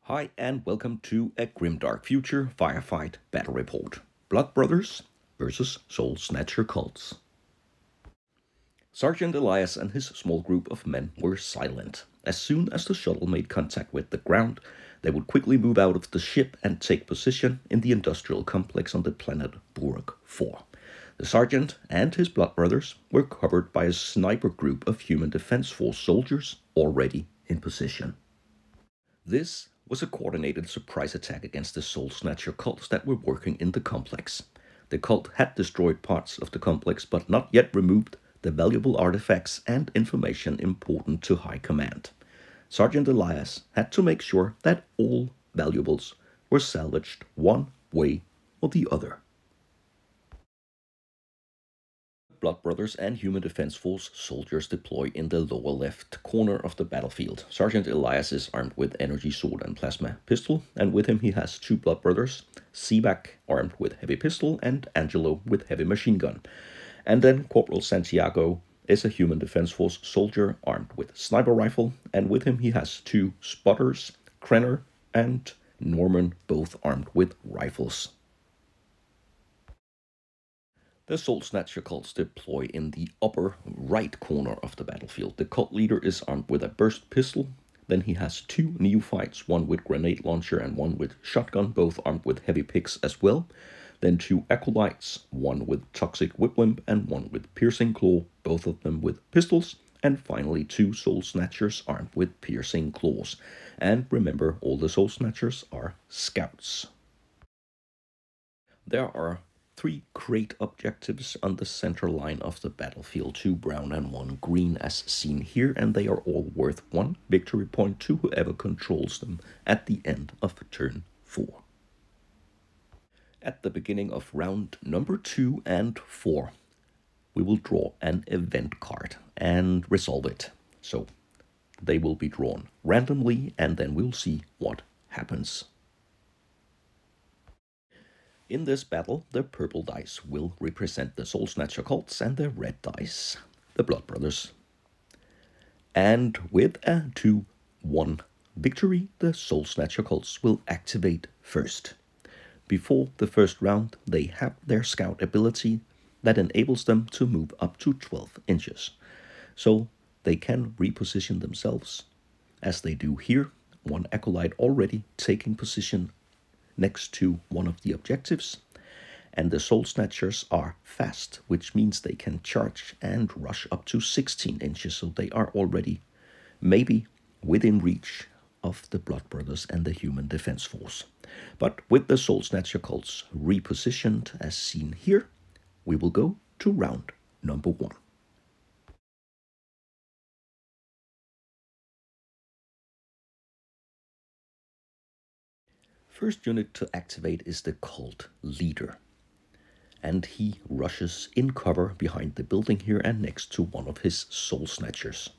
Hi and welcome to a grimdark future firefight battle report. Blood Brothers versus Soul Snatcher cults. Sergeant Elias and his small group of men were silent. As soon as the shuttle made contact with the ground, they would quickly move out of the ship and take position in the industrial complex on the planet Burg 4. The sergeant and his Blood Brothers were covered by a sniper group of Human Defense Force soldiers already in position. This was a coordinated surprise attack against the Soul Snatcher cults that were working in the complex. The cult had destroyed parts of the complex but not yet removed the valuable artifacts and information important to High Command. Sergeant Elias had to make sure that all valuables were salvaged one way or the other. Blood Brothers and Human Defense Force soldiers deploy in the lower left corner of the battlefield. Sergeant Elias is armed with energy sword and plasma pistol, and with him he has two Blood Brothers, Sivak armed with heavy pistol and Angelo with heavy machine gun. And then Corporal Santiago is a Human Defense Force soldier armed with sniper rifle, and with him he has two spotters, Krenner and Norman, both armed with rifles. The Soul Snatcher cults deploy in the upper right corner of the battlefield. The cult leader is armed with a burst pistol. Then he has two neophytes, one with grenade launcher and one with shotgun, both armed with heavy picks as well. Then two acolytes, one with toxic whiplimp and one with piercing claw, both of them with pistols. And finally two Soul Snatchers armed with piercing claws. And remember, all the Soul Snatchers are scouts. There are three crate objectives on the center line of the battlefield, two brown and one green as seen here, and they are all worth one victory point to whoever controls them at the end of turn 4. At the beginning of round number 2 and 4, we will draw an event card and resolve it. So they will be drawn randomly and then we'll see what happens. In this battle, the purple dice will represent the Soul Snatcher cults and the red dice, the Blood Brothers. And with a 2-1 victory, the Soul Snatcher cults will activate first. Before the first round, they have their scout ability that enables them to move up to 12 inches. So they can reposition themselves, as they do here, one acolyte already taking position next to one of the objectives, and the Soul Snatchers are fast, which means they can charge and rush up to 16 inches, so they are already maybe within reach of the Blood Brothers and the Human Defense Force. But with the Soul Snatcher cults repositioned as seen here, we will go to round number 1. First unit to activate is the cult leader, and he rushes in cover behind the building here and next to one of his Soul Snatchers.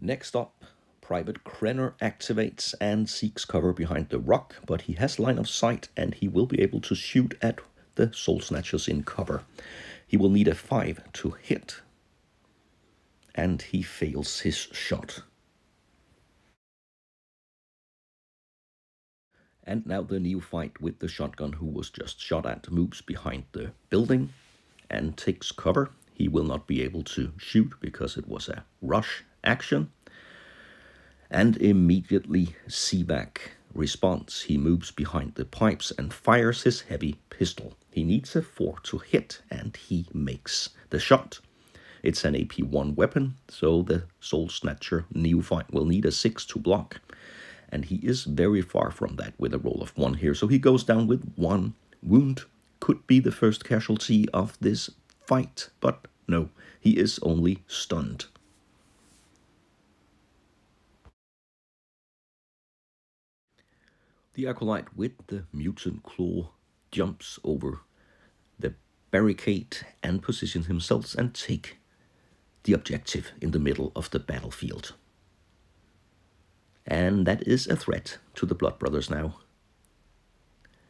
Next up, Private Krenner activates and seeks cover behind the rock, but he has line of sight and he will be able to shoot at the Soul Snatchers in cover. He will need a 5 to hit, and he fails his shot. And now the neophyte with the shotgun who was just shot at moves behind the building and takes cover. He will not be able to shoot because it was a rush action. And immediately Sivak responds. He moves behind the pipes and fires his heavy pistol. He needs a 4 to hit and he makes the shot. It's an AP1 weapon, so the Soul Snatcher neophyte will need a 6 to block. And he is very far from that with a roll of 1 here. So he goes down with 1 wound. Could be the first casualty of this fight, but no, he is only stunned. The acolyte with the mutant claw jumps over the barricade and positions himself and take the objective in the middle of the battlefield. And that is a threat to the Blood Brothers now.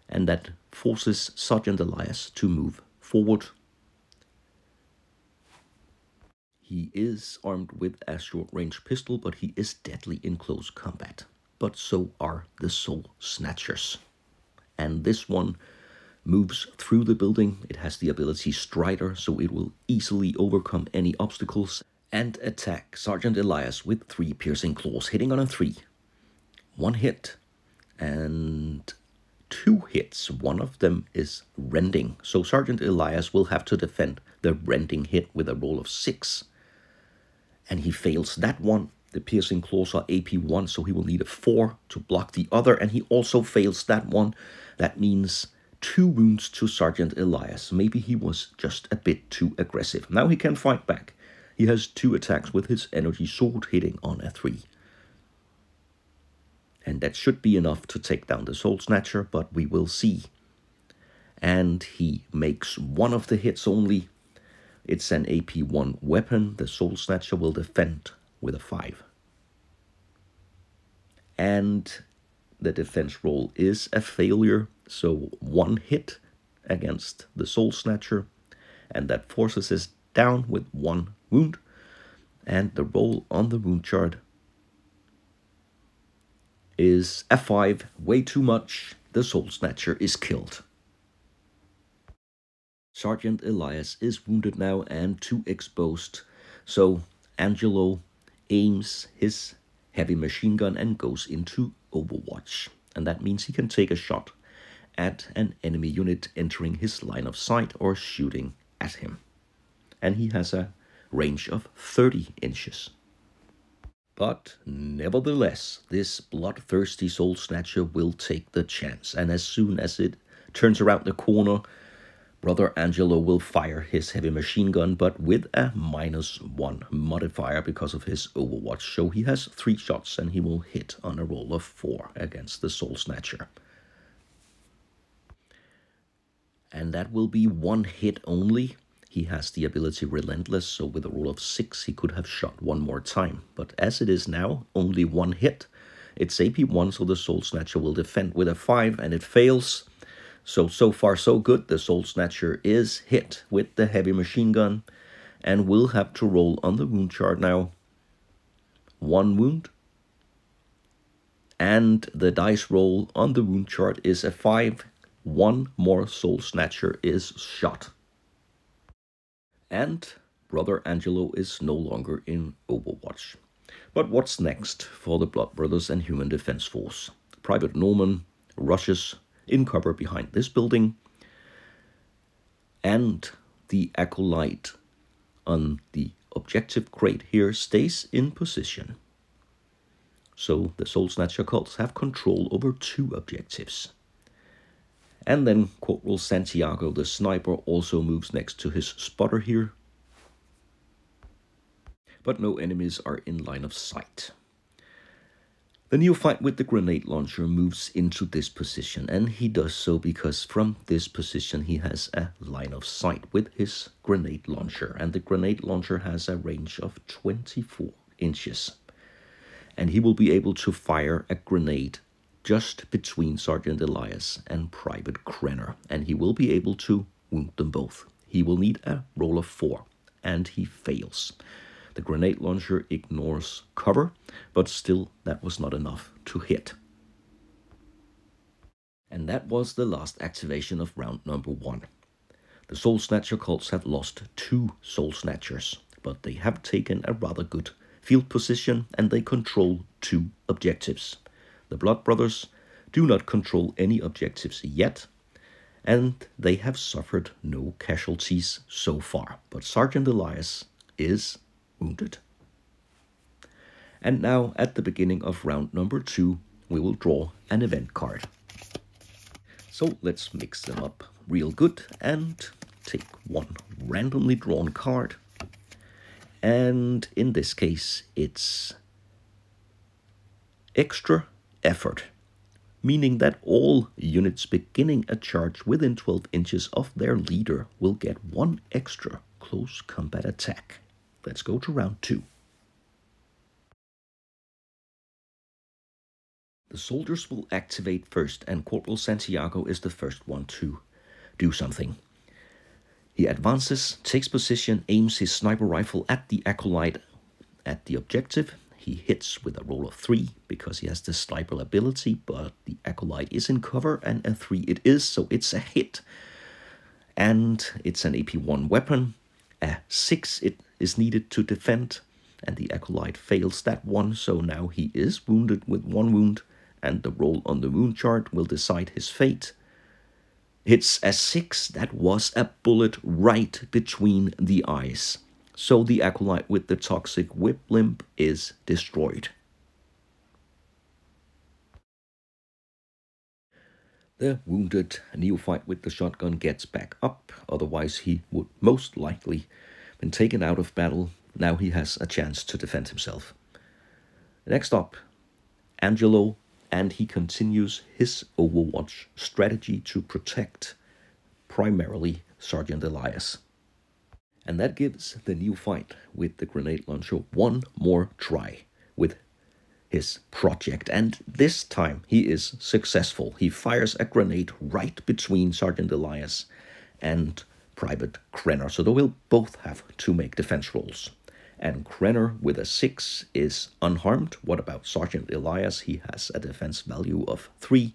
And that forces Sergeant Elias to move forward. He is armed with a short-range pistol, but he is deadly in close combat. But so are the Soul Snatchers. And this one moves through the building. It has the ability Strider, so it will easily overcome any obstacles and attack Sergeant Elias with 3 piercing claws, hitting on a 3. 1 hit and 2 hits. One of them is rending, so Sergeant Elias will have to defend the rending hit with a roll of 6. And he fails that one. The piercing claws are AP1, so he will need a 4 to block the other, and he also fails that one. That means 2 wounds to Sergeant Elias. Maybe he was just a bit too aggressive. Now he can fight back. He has 2 attacks with his energy sword, hitting on a 3. And that should be enough to take down the Soul Snatcher, but we will see. And he makes 1 of the hits only. It's an AP1 weapon. The Soul Snatcher will defend with a 5. And the defense roll is a failure, so 1 hit against the Soul Snatcher, and that forces us down with 1 wound. And the roll on the wound chart is a 5, way too much. The Soul Snatcher is killed. Sergeant Elias is wounded now and 2 exposed, so Angelo aims his heavy machine gun and goes into Overwatch. And that means he can take a shot at an enemy unit entering his line of sight or shooting at him. And he has a range of 30 inches. But nevertheless, this bloodthirsty Soul Snatcher will take the chance. And as soon as it turns around the corner, Brother Angelo will fire his heavy machine gun, but with a -1 modifier because of his Overwatch. So he has 3 shots and he will hit on a roll of 4 against the Soul Snatcher. And that will be 1 hit only. He has the ability Relentless, so with a roll of 6 he could have shot 1 more time. But as it is now, only 1 hit. It's AP1, so the Soul Snatcher will defend with a 5, and it fails. So far so good. The Soul Snatcher is hit with the heavy machine gun and will have to roll on the wound chart now. 1 wound. And the dice roll on the wound chart is a 5. 1 more Soul Snatcher is shot. And Brother Angelo is no longer in Overwatch. But what's next for the Blood Brothers and Human Defense Force? Private Norman rushes in cover behind this building, and the Acolyte on the objective crate here stays in position. So the Soul Snatcher cults have control over 2 objectives. And then Corporal Santiago, the sniper, also moves next to his spotter here. But no enemies are in line of sight. The neophyte with the grenade launcher moves into this position, and he does so because from this position he has a line of sight with his grenade launcher, and the grenade launcher has a range of 24 inches. And he will be able to fire a grenade just between Sergeant Elias and Private Krenner, and he will be able to wound them both. He will need a roll of 4, and he fails. The grenade launcher ignores cover, but still that was not enough to hit. And that was the last activation of round number 1. The Soul Snatcher cults have lost 2 Soul Snatchers, but they have taken a rather good field position and they control 2 objectives. The Blood Brothers do not control any objectives yet, and they have suffered no casualties so far. But Sergeant Elias is wounded. And now, at the beginning of round number 2, we will draw an event card. So let's mix them up real good and take 1 randomly drawn card. And in this case, it's extra effort, meaning that all units beginning a charge within 12 inches of their leader will get 1 extra close combat attack. Let's go to round 2. The soldiers will activate first, and Corporal Santiago is the first one to do something. He advances, takes position, aims his sniper rifle at the acolyte at the objective. He hits with a roll of 3 because he has the sniper ability, but the acolyte is in cover, and a 3 it is, so it's a hit. And it's an AP1 weapon. A 6 it is needed to defend, and the acolyte fails that one, so now he is wounded with 1 wound, and the roll on the wound chart will decide his fate. It's a 6, that was a bullet right between the eyes. So the acolyte with the toxic whip limp is destroyed. The wounded neophyte with the shotgun gets back up, otherwise he would most likely been taken out of battle. Now he has a chance to defend himself. Next up, Angelo, and he continues his Overwatch strategy to protect primarily Sergeant Elias. And that gives the neophyte with the grenade launcher one more try with his project. And this time he is successful. He fires a grenade right between Sergeant Elias and Private Krenner. So they will both have to make defense rolls. And Krenner with a 6 is unharmed. What about Sergeant Elias? He has a defense value of 3.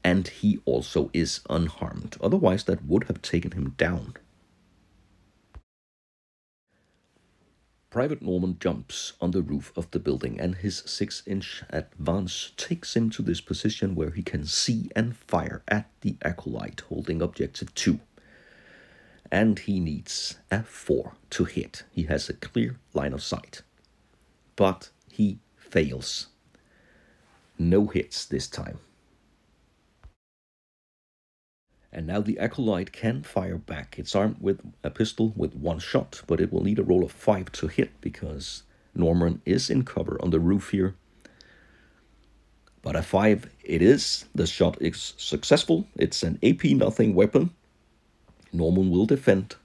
And he also is unharmed. Otherwise that would have taken him down. Private Norman jumps on the roof of the building, and his 6-inch advance takes him to this position where he can see and fire at the acolyte holding objective 2. And he needs a 4 to hit. He has a clear line of sight. But he fails. No hits this time. And now the acolyte can fire back. It's armed with a pistol with 1 shot, but it will need a roll of 5 to hit because Norman is in cover on the roof here. But a 5 it is. The shot is successful. It's an AP nothing weapon. Norman will defend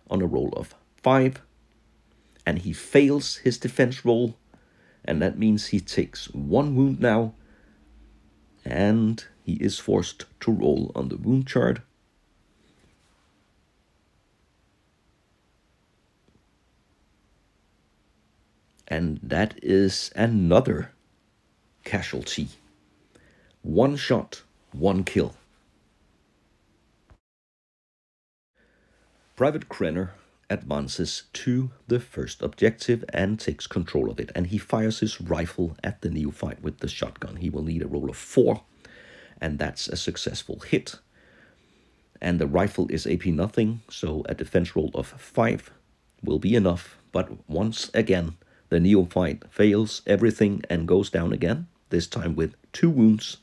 on a roll of 5. And he fails his defense roll. And that means he takes 1 wound now. And he is forced to roll on the wound chart. And that is another casualty. 1 shot, 1 kill. Private Krenner advances to the first objective and takes control of it. And he fires his rifle at the neophyte with the shotgun. He will need a roll of 4. And that's a successful hit. And the rifle is AP nothing, so a defense roll of 5 will be enough. But once again, the neophyte fails everything and goes down again, this time with 2 wounds.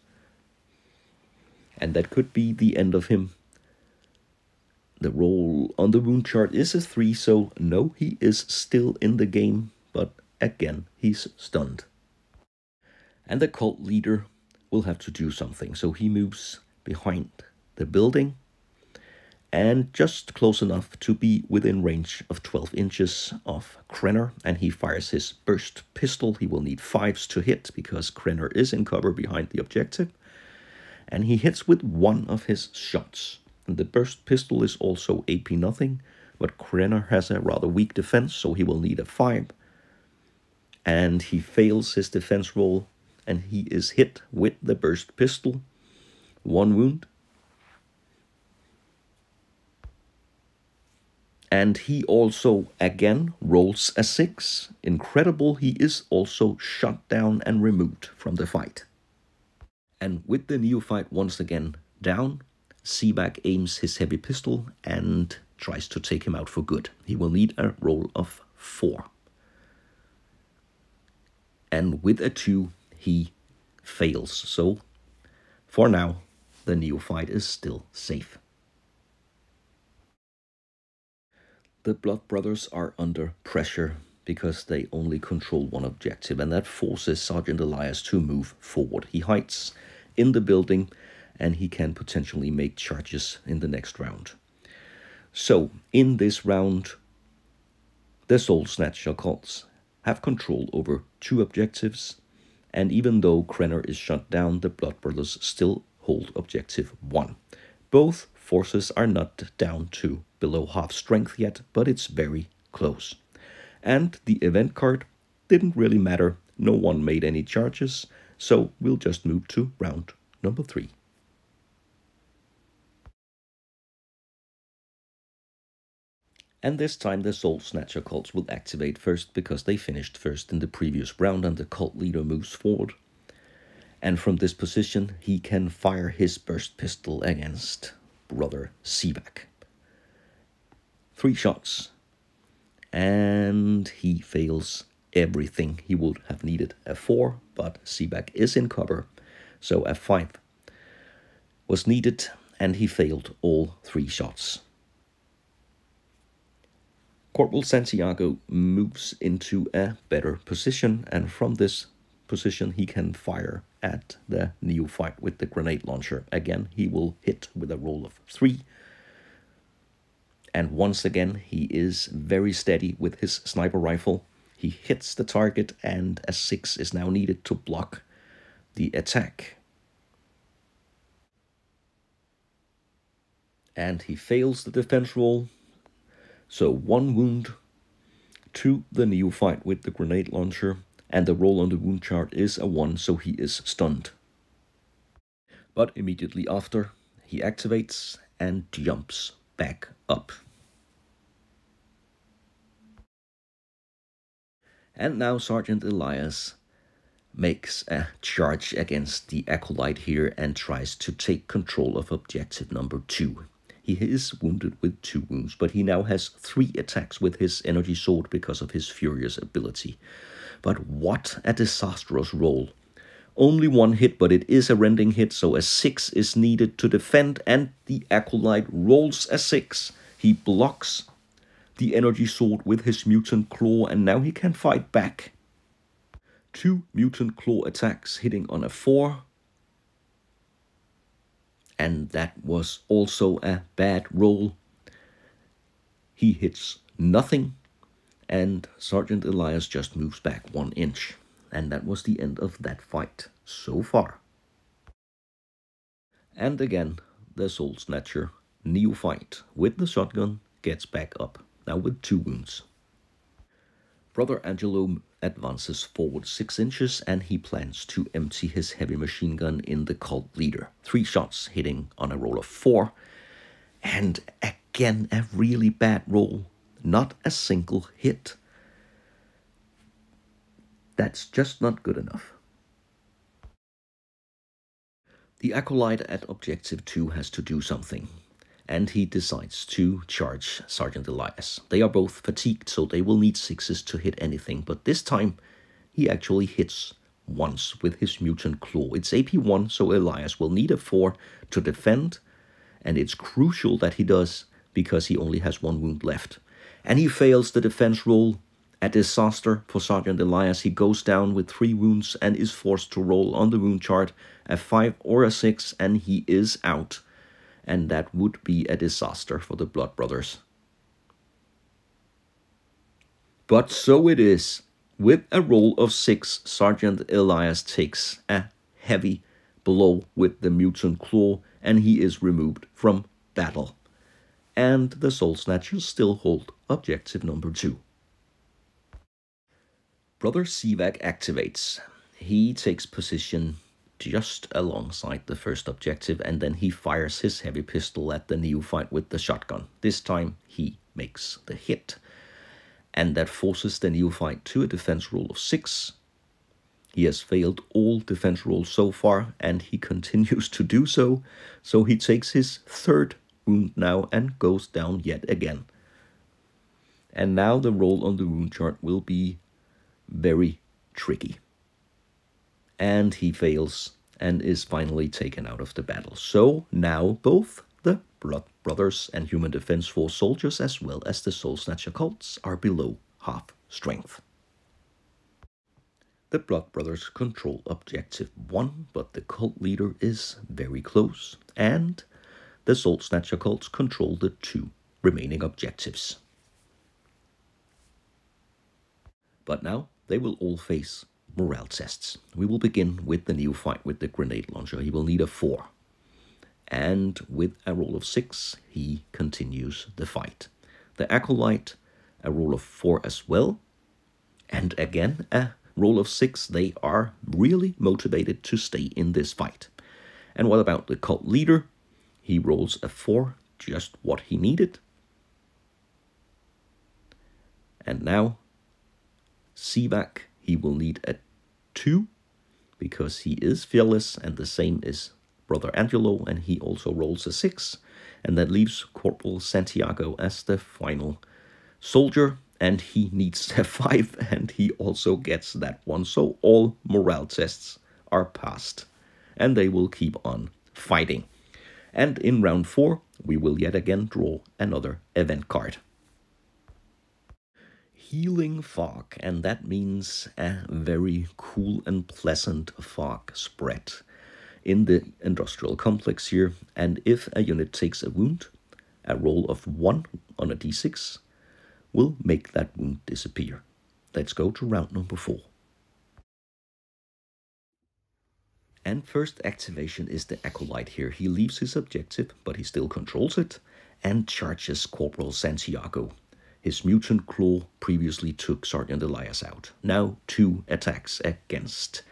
And that could be the end of him. The roll on the wound chart is a 3, so no, he is still in the game, but again, he's stunned. And the cult leader will have to do something, so he moves behind the building and just close enough to be within range of 12 inches of Krenner, and he fires his burst pistol. He will need 5s to hit because Krenner is in cover behind the objective, and he hits with 1 of his shots. And the burst pistol is also AP nothing, but Krenner has a rather weak defense, so he will need a 5. And he fails his defense roll, and he is hit with the burst pistol. 1 wound. And he also, again, rolls a 6. Incredible, he is also shot down and removed from the fight. And with the neophyte once again down, Seaback aims his heavy pistol and tries to take him out for good. He will need a roll of 4. And with a 2, he fails. So, for now, the neophyte is still safe. The Blood Brothers are under pressure because they only control 1 objective, and that forces Sergeant Elias to move forward. He hides in the building, and he can potentially make charges in the next round. So, in this round, the Soul Snatcher cults have control over 2 objectives, and even though Krenner is shut down, the Blood Brothers still hold objective 1. Both forces are not down to below half strength yet, but it's very close. And the event card didn't really matter. No one made any charges, so we'll just move to round number 3. And this time the Soul Snatcher cults will activate first because they finished first in the previous round and the cult leader moves forward. And from this position he can fire his burst pistol against Brother Sivak. 3 shots. And he fails everything. He would have needed a 4, but Sivak is in cover. So a 5 was needed and he failed all 3 shots. Corporal Santiago moves into a better position, and from this position he can fire at the neophyte with the grenade launcher. Again, he will hit with a roll of 3. And once again, he is very steady with his sniper rifle. He hits the target, and a 6 is now needed to block the attack. And he fails the defense roll. So 1 wound to the neophyte with the grenade launcher, and the roll on the wound chart is a 1, so he is stunned. But immediately after, he activates and jumps back up. And now Sergeant Elias makes a charge against the Acolyte here and tries to take control of objective number 2. He is wounded with 2 wounds, but he now has 3 attacks with his energy sword because of his furious ability. But what a disastrous roll. Only 1 hit, but it is a rending hit, so a 6 is needed to defend, and the Acolyte rolls a 6. He blocks the energy sword with his mutant claw, and now he can fight back. 2 mutant claw attacks hitting on a 4. And that was also a bad roll. He hits nothing, and Sergeant Elias just moves back 1 inch. And that was the end of that fight so far. And again, the Soul Snatcher neophyte with the shotgun gets back up, now with 2 wounds. Brother Angelo advances forward 6 inches, and he plans to empty his heavy machine gun in the cult leader. 3 shots hitting on a roll of 4. And again, a really bad roll. Not a single hit. That's just not good enough. The Acolyte at objective 2 has to do something, and he decides to charge Sergeant Elias. They are both fatigued, so they will need 6s to hit anything, but this time he actually hits once with his mutant claw. It's AP1, so Elias will need a 4 to defend, and it's crucial that he does, because he only has 1 wound left. And he fails the defense roll. A disaster for Sergeant Elias. He goes down with 3 wounds and is forced to roll on the wound chart a 5 or a 6, and he is out. And that would be a disaster for the Blood Brothers. But so it is. With a roll of 6, Sergeant Elias takes a heavy blow with the mutant claw, and he is removed from battle. And the Soul Snatchers still hold objective number 2. Brother Sivak activates. He takes position just alongside the first objective, and then he fires his heavy pistol at the neophyte with the shotgun. This time he makes the hit, and that forces the neophyte to a defense roll of 6. He has failed all defense rolls so far, and he continues to do so, so he takes his 3rd wound now and goes down yet again. And now the roll on the wound chart will be very tricky. And he fails and is finally taken out of the battle. So now both the Blood Brothers and Human Defense Force soldiers, as well as the Soul Snatcher cults, are below half strength. The Blood Brothers control objective 1, but the cult leader is very close, and the Soul Snatcher cults control the 2 remaining objectives. But now they will all face morale tests. We will begin with the neophyte with the grenade launcher. He will need a 4. And with a roll of 6, he continues the fight. The Acolyte, a roll of 4 as well. And again, a roll of 6. They are really motivated to stay in this fight. And what about the cult leader? He rolls a 4, just what he needed. And now, Sivak, he will need a 2, because he is fearless, and the same is Brother Angelo, and he also rolls a 6. And that leaves Corporal Santiago as the final soldier, and he needs a 5, and he also gets that one. So all morale tests are passed, and they will keep on fighting. And in round 4, we will yet again draw another event card. Healing fog, and that means a very cool and pleasant fog spread in the industrial complex here. And if a unit takes a wound, a roll of 1 on a d6 will make that wound disappear. Let's go to round number 4. And first activation is the Acolyte here. He leaves his objective, but he still controls it, and charges Corporal Santiago. His mutant claw previously took Sergeant Elias out. Now 2 attacks against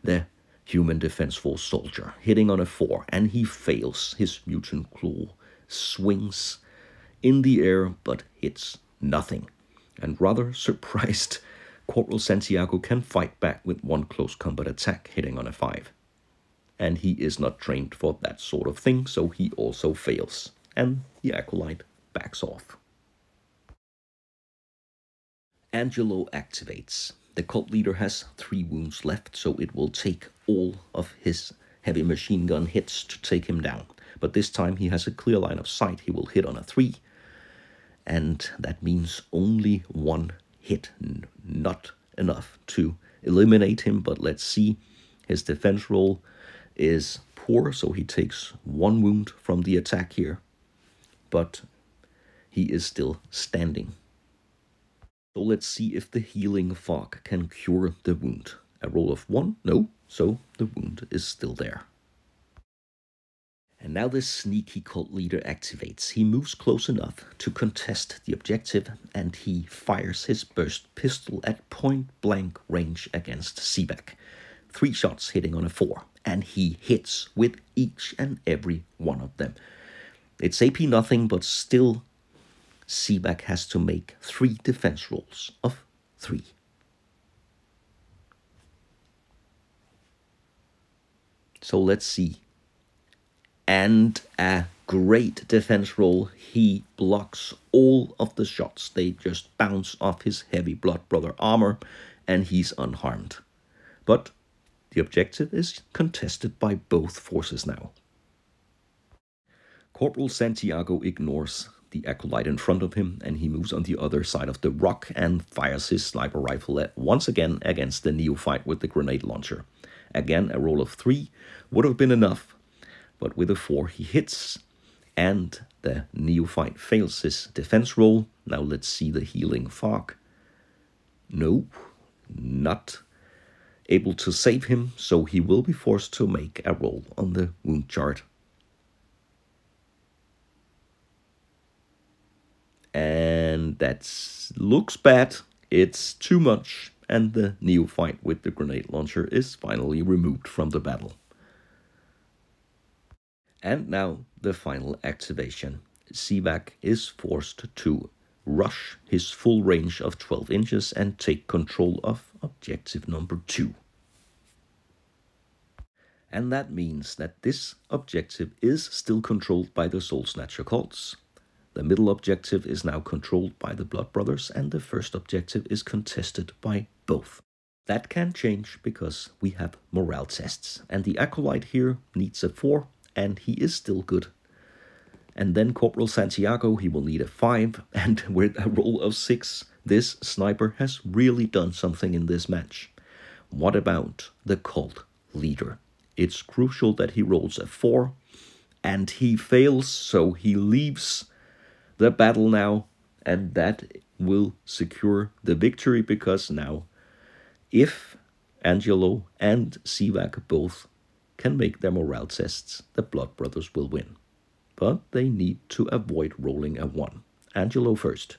the Human Defense Force soldier, hitting on a 4, and he fails. His mutant claw swings in the air, but hits nothing. And rather surprised, Corporal Santiago can fight back with 1 close combat attack, hitting on a 5. And he is not trained for that sort of thing, so he also fails. And the Acolyte backs off. Angelo activates. The cult leader has 3 wounds left, so it will take all of his heavy machine gun hits to take him down. But this time he has a clear line of sight. He will hit on a 3. And that means only 1 hit. Not enough to eliminate him, but let's see. His defense roll is poor, so he takes 1 wound from the attack here. But he is still standing. So let's see if the healing fog can cure the wound. A roll of 1, no, so the wound is still there. And now the sneaky cult leader activates. He moves close enough to contest the objective, and he fires his burst pistol at point blank range against Sivak. 3 shots hitting on a 4, and he hits with each and every one of them. It's AP nothing, but still Sivak has to make 3 defense rolls of 3. So let's see. And a great defense roll. He blocks all of the shots. They just bounce off his heavy Blood Brother armor, and he's unharmed. But the objective is contested by both forces now. Corporal Santiago ignores the Acolyte in front of him, and he moves on the other side of the rock and fires his sniper rifle once again against the neophyte with the grenade launcher. Again, a roll of 3 would have been enough, but with a 4 he hits, and the neophyte fails his defense roll. Now let's see the healing fog. Nope, not able to save him, so he will be forced to make a roll on the wound chart. And that looks bad. It's too much, and the neophyte with the grenade launcher is finally removed from the battle. And now the final activation. Sivak is forced to rush his full range of 12 inches and take control of objective number 2. And that means that this objective is still controlled by the Soul Snatcher cults. The middle objective is now controlled by the Blood Brothers, and the first objective is contested by both. That can change because we have morale tests, and the Acolyte here needs a 4, and he is still good. And then Corporal Santiago, he will need a 5, and with a roll of 6, this sniper has really done something in this match. What about the cult leader? It's crucial that he rolls a 4, and he fails, so he leaves the battle now, and that will secure the victory, because now if Angelo and Sivak both can make their morale tests, the Blood Brothers will win. But they need to avoid rolling a 1. Angelo first.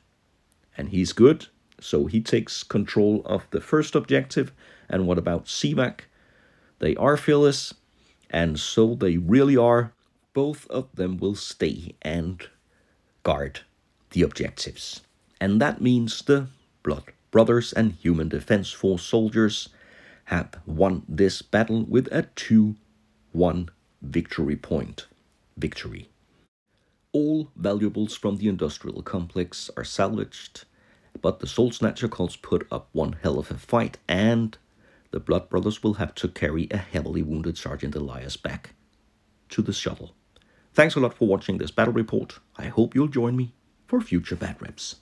And he's good, so he takes control of the first objective. And what about Sivak? They are fearless, and so they really are. Both of them will stay and guard the objectives. And that means the Blood Brothers and Human Defense Force soldiers have won this battle with a 2-1 victory point. Victory. All valuables from the industrial complex are salvaged, but the Soul Snatcher cults put up one hell of a fight, and the Blood Brothers will have to carry a heavily wounded Sergeant Elias back to the shuttle. Thanks a lot for watching this battle report. I hope you'll join me for future Bad Reps.